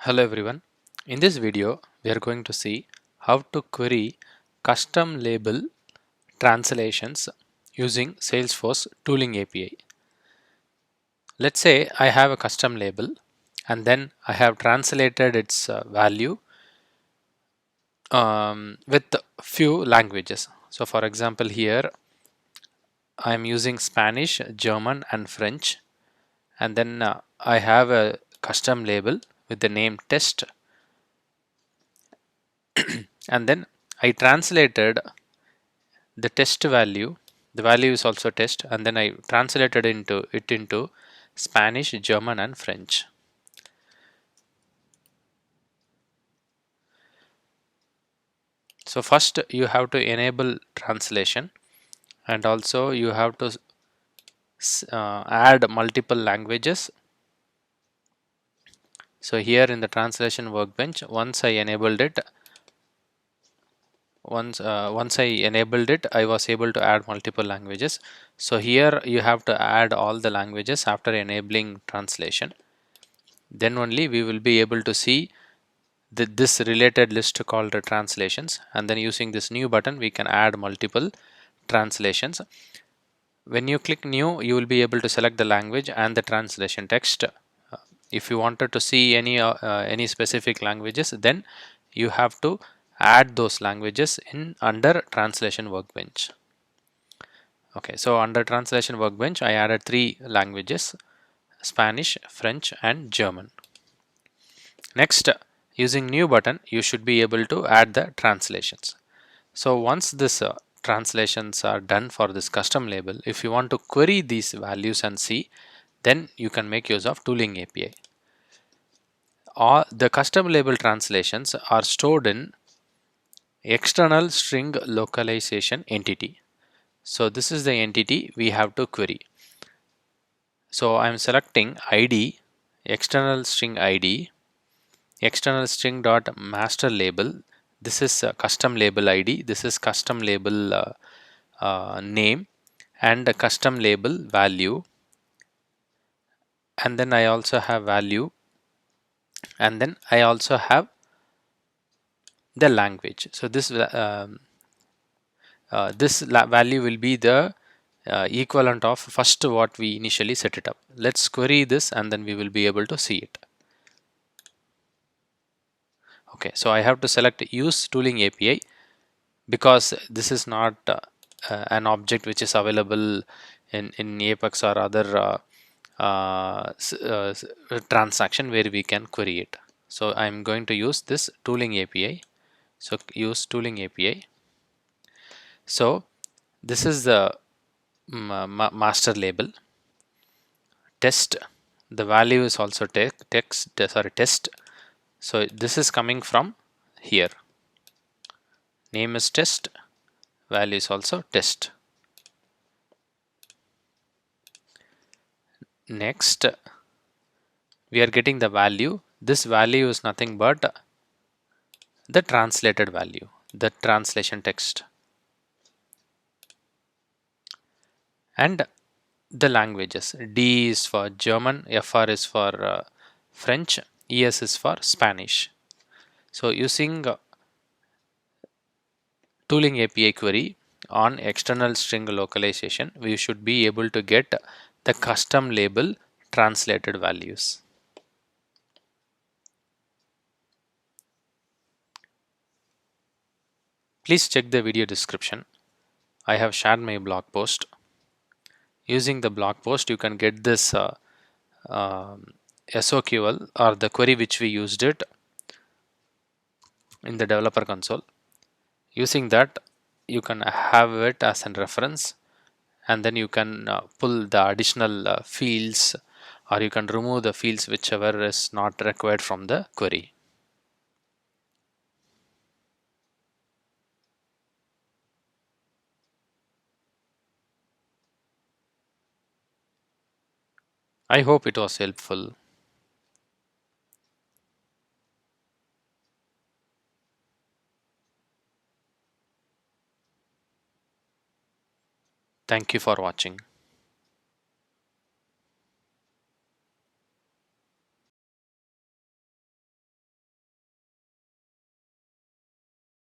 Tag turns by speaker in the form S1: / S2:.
S1: Hello everyone. In this video, we are going to see how to query custom label translations using Salesforce tooling API. Let's say I have a custom label and then I have translated its value with few languages. So for example, here I am using Spanish, German and French, and then I have a custom label with the name test, and then I translated the test value. The value is also test, and then I translated into Spanish, German and French. So first you have to enable translation, and also you have to add multiple languages. So here in the translation workbench, once I enabled it, I was able to add multiple languages. So here you have to add all the languages after enabling translation. Then only we will be able to see this related list called the translations, and then using this new button we can add multiple translations. When you click new, you will be able to select the language and the translation text. If you wanted to see any specific languages, then you have to add those languages in under translation workbench. Okay, so under translation workbench I added 3 languages: Spanish, French and German. Next, using new button, you should be able to add the translations. So once this translations are done for this custom label, if you want to query these values and see, then you can make use of tooling API. All the custom label translations are stored in external string localization entity. So this is the entity we have to query. So I'm selecting ID, external string ID, external string dot master label. This is a custom label ID, this is custom label name, and a custom label value, and then I also have value, and then I also have the language. So this value will be the equivalent of first what we initially set it up. Let's query this and then we will be able to see it. Okay, so I have to select use tooling API because this is not an object which is available in Apex or other transaction where we can query it. So I'm going to use this tooling API. So use tooling API. So this is the master label. Test, the value is also test. So this is coming from here. Name is test, value is also test. Next, we are getting the value. This value is nothing but the translated value, the translation text, and the languages. D is for German, FR is for French, ES is for Spanish. So using tooling API query on external string localization, we should be able to get the custom label translated values. Please check the video description. I have shared my blog post. Using the blog post, you can get this SOQL or the query which we used it in the developer console. Using that, you can have it as a reference, and then you can pull the additional fields, or you can remove the fields whichever is not required from the query. I hope it was helpful. Thank you for watching.